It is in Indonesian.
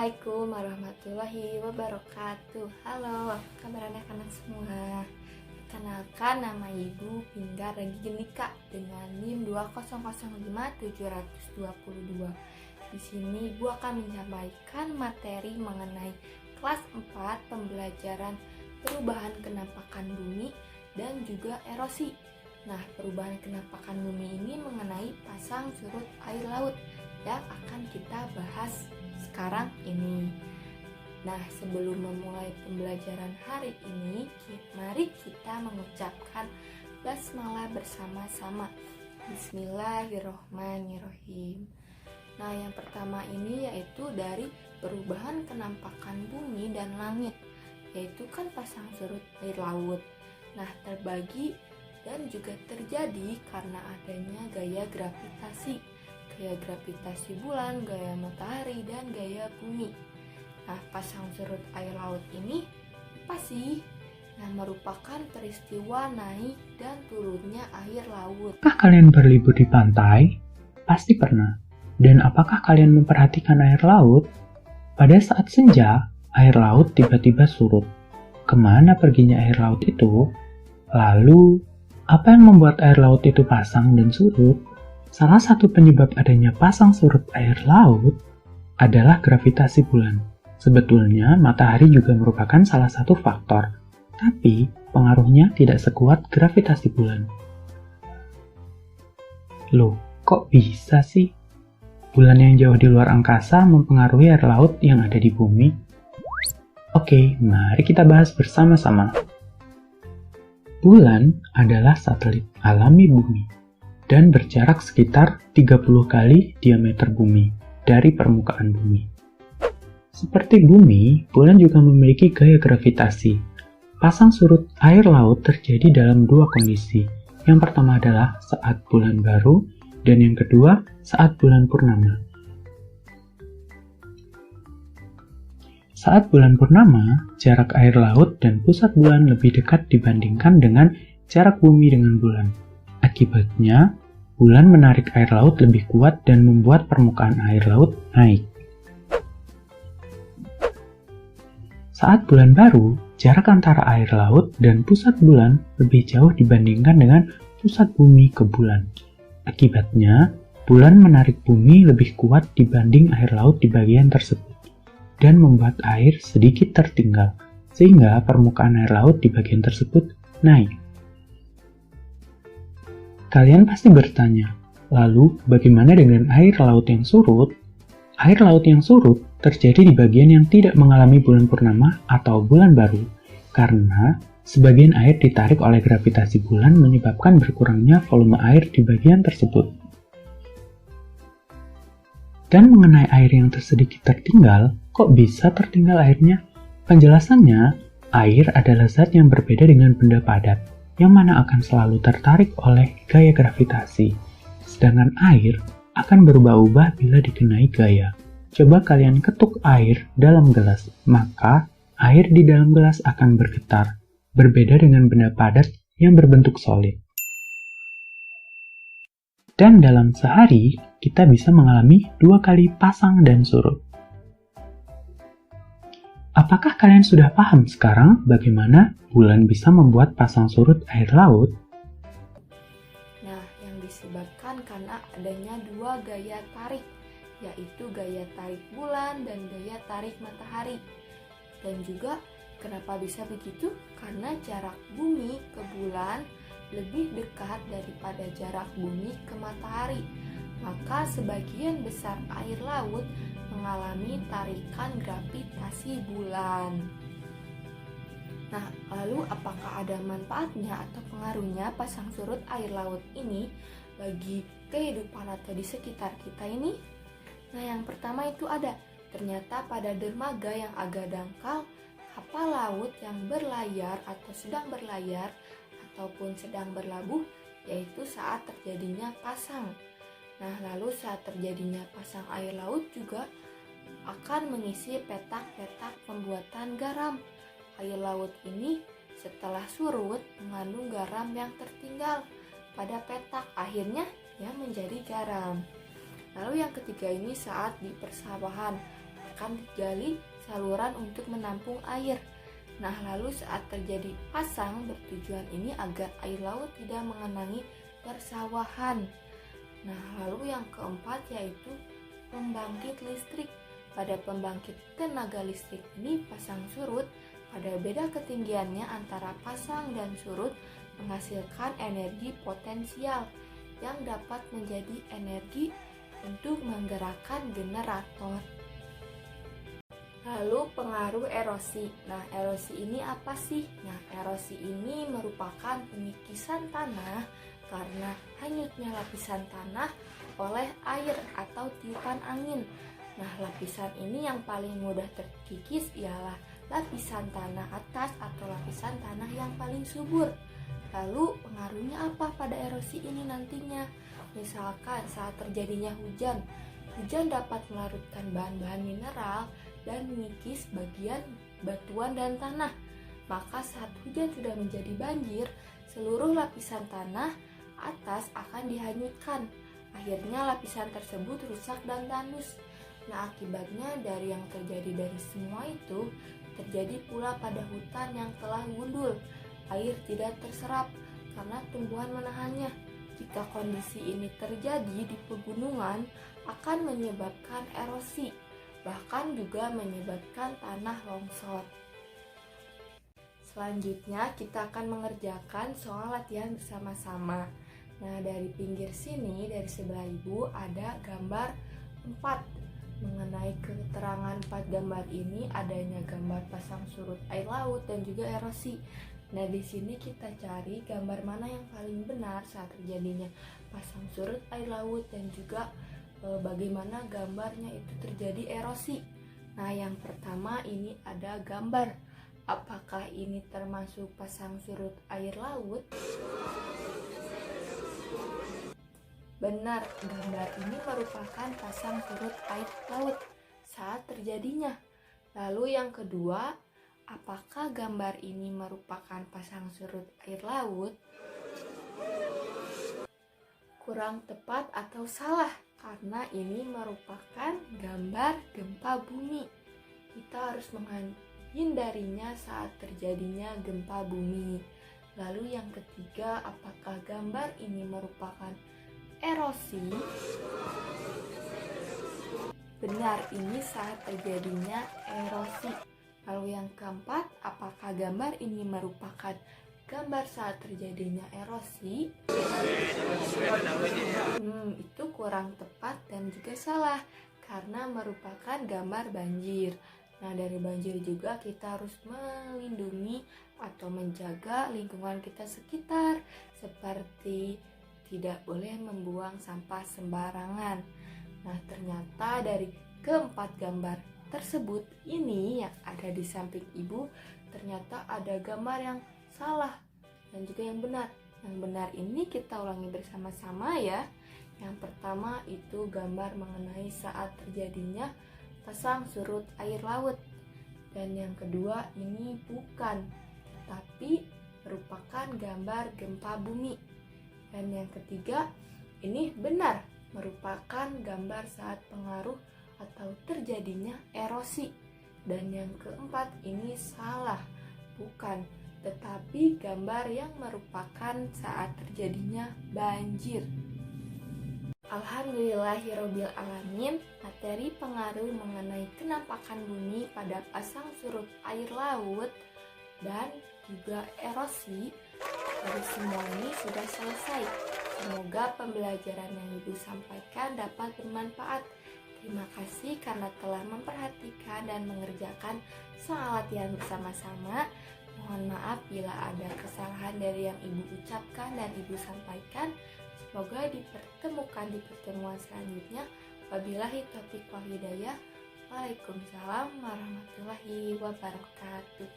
Assalamualaikum warahmatullahi wabarakatuh. Halo, apa kabar anak-anak semua? Kenalkan, nama Ibu Pinggar Regi Gendika dengan NIM 2005722. Di sini Ibu akan menyampaikan materi mengenai kelas 4 pembelajaran perubahan kenampakan bumi dan juga erosi. Nah, perubahan kenampakan bumi ini mengenai pasang surut air laut yang akan kita bahas sekarang ini. Nah, sebelum memulai pembelajaran hari ini, mari kita mengucapkan basmalah bersama-sama. Bismillahirrohmanirrohim. Nah, yang pertama ini yaitu dari perubahan kenampakan bumi dan langit, yaitu kan pasang surut air laut. Nah, terbagi dan juga terjadi karena adanya gaya gravitasi bulan, gaya matahari, dan gaya bumi. Nah, pasang surut air laut ini apa sih? Nah, merupakan peristiwa naik dan turunnya air laut. Apakah kalian berlibur di pantai? Pasti pernah. Dan apakah kalian memperhatikan air laut? Pada saat senja, air laut tiba-tiba surut. Kemana perginya air laut itu? Lalu, apa yang membuat air laut itu pasang dan surut? Salah satu penyebab adanya pasang surut air laut adalah gravitasi bulan. Sebetulnya, matahari juga merupakan salah satu faktor, tapi pengaruhnya tidak sekuat gravitasi bulan. Loh, kok bisa sih? Bulan yang jauh di luar angkasa mempengaruhi air laut yang ada di bumi? Oke, mari kita bahas bersama-sama. Bulan adalah satelit alami bumi dan berjarak sekitar 30 kali diameter bumi dari permukaan bumi. Seperti bumi, bulan juga memiliki gaya gravitasi. Pasang surut air laut terjadi dalam dua kondisi. Yang pertama adalah saat bulan baru, dan yang kedua saat bulan purnama. Saat bulan purnama, jarak air laut dan pusat bulan lebih dekat dibandingkan dengan jarak bumi dengan bulan. Akibatnya, bulan menarik air laut lebih kuat dan membuat permukaan air laut naik. Saat bulan baru, jarak antara air laut dan pusat bulan lebih jauh dibandingkan dengan pusat bumi ke bulan. Akibatnya, bulan menarik bumi lebih kuat dibanding air laut di bagian tersebut dan membuat air sedikit tertinggal, sehingga permukaan air laut di bagian tersebut naik. Kalian pasti bertanya, lalu bagaimana dengan air laut yang surut? Air laut yang surut terjadi di bagian yang tidak mengalami bulan purnama atau bulan baru, karena sebagian air ditarik oleh gravitasi bulan menyebabkan berkurangnya volume air di bagian tersebut. Dan mengenai air yang sedikit tertinggal, kok bisa tertinggal airnya? Penjelasannya, air adalah zat yang berbeda dengan benda padat, yang mana akan selalu tertarik oleh gaya gravitasi. Sedangkan air akan berubah-ubah bila dikenai gaya. Coba kalian ketuk air dalam gelas, maka air di dalam gelas akan bergetar, berbeda dengan benda padat yang berbentuk solid. Dan dalam sehari, kita bisa mengalami 2 kali pasang dan surut. Apakah kalian sudah paham sekarang bagaimana bulan bisa membuat pasang surut air laut? Nah, yang disebabkan karena adanya dua gaya tarik, yaitu gaya tarik bulan dan gaya tarik matahari. Dan juga kenapa bisa begitu? Karena jarak bumi ke bulan lebih dekat daripada jarak bumi ke matahari. Maka sebagian besar air laut mengalami tarikan gravitasi bulan. Nah, lalu apakah ada manfaatnya atau pengaruhnya pasang surut air laut ini bagi kehidupan atau di sekitar kita ini? Nah, yang pertama itu ada. Ternyata pada dermaga yang agak dangkal, kapal laut yang berlayar atau sedang berlayar ataupun sedang berlabuh, yaitu saat terjadinya pasang. Nah, lalu saat terjadinya pasang air laut juga akan mengisi petak-petak pembuatan garam. Air laut ini setelah surut mengandung garam yang tertinggal pada petak, akhirnya yang menjadi garam. Lalu yang ketiga ini saat di persawahan, akan digali saluran untuk menampung air. Nah, lalu saat terjadi pasang bertujuan ini agar air laut tidak mengenangi persawahan. Nah, lalu yang keempat yaitu pembangkit listrik. Pada pembangkit tenaga listrik ini pasang surut pada beda ketinggiannya antara pasang dan surut menghasilkan energi potensial yang dapat menjadi energi untuk menggerakkan generator. Lalu pengaruh erosi. Nah, erosi ini apa sih? Nah, erosi ini merupakan pengikisan tanah karena hanyutnya lapisan tanah oleh air atau tiupan angin. Nah, lapisan ini yang paling mudah terkikis ialah lapisan tanah atas atau lapisan tanah yang paling subur. Lalu pengaruhnya apa pada erosi ini nantinya? Misalkan saat terjadinya hujan, hujan dapat melarutkan bahan-bahan mineral dan mengikis bagian batuan dan tanah. Maka saat hujan sudah menjadi banjir, seluruh lapisan tanah atas akan dihanyutkan. Akhirnya lapisan tersebut rusak dan tandus. Nah, akibatnya dari yang terjadi dari semua itu, terjadi pula pada hutan yang telah gundul. Air tidak terserap karena tumbuhan menahannya. Jika kondisi ini terjadi di pegunungan, akan menyebabkan erosi, bahkan juga menyebabkan tanah longsor. Selanjutnya kita akan mengerjakan soal latihan bersama-sama. Nah, dari pinggir sini, dari sebelah ibu ada gambar 4. Mengenai keterangan 4 gambar ini adanya gambar pasang surut air laut dan juga erosi. Nah, di sini kita cari gambar mana yang paling benar saat terjadinya pasang surut air laut dan juga bagaimana gambarnya itu terjadi erosi. Nah, yang pertama ini ada gambar. Apakah ini termasuk pasang surut air laut? Benar, gambar ini merupakan pasang surut air laut saat terjadinya. Lalu yang kedua, apakah gambar ini merupakan pasang surut air laut? Kurang tepat atau salah, karena ini merupakan gambar gempa bumi. Kita harus menghindarinya saat terjadinya gempa bumi. Lalu yang ketiga, apakah gambar ini merupakan erosi? Benar, ini saat terjadinya erosi. Lalu yang keempat, apakah gambar ini merupakan gambar saat terjadinya erosi? Itu kurang tepat dan juga salah, karena merupakan gambar banjir. Nah, dari banjir juga kita harus melindungi atau menjaga lingkungan kita sekitar, seperti tidak boleh membuang sampah sembarangan. Nah, ternyata dari keempat gambar tersebut ini yang ada di samping ibu, ternyata ada gambar yang salah dan juga yang benar. Yang benar ini kita ulangi bersama-sama ya. Yang pertama itu gambar mengenai saat terjadinya pasang surut air laut. Dan yang kedua ini bukan, tapi merupakan gambar gempa bumi. Dan yang ketiga ini benar, merupakan gambar saat pengaruh atau terjadinya erosi. Dan yang keempat ini salah, bukan, tetapi gambar yang merupakan saat terjadinya banjir. Alhamdulillahirabbil alamin, materi pengaruh mengenai kenampakan bumi pada pasang surut air laut dan juga erosi dari semua ini sudah selesai. Semoga pembelajaran yang Ibu sampaikan dapat bermanfaat. Terima kasih karena telah memperhatikan dan mengerjakan soal latihan bersama-sama. Mohon maaf bila ada kesalahan dari yang Ibu ucapkan dan Ibu sampaikan. Semoga dipertemukan di pertemuan selanjutnya. Wabillahi taufiq wal hidayah. Waalaikumsalam warahmatullahi wabarakatuh.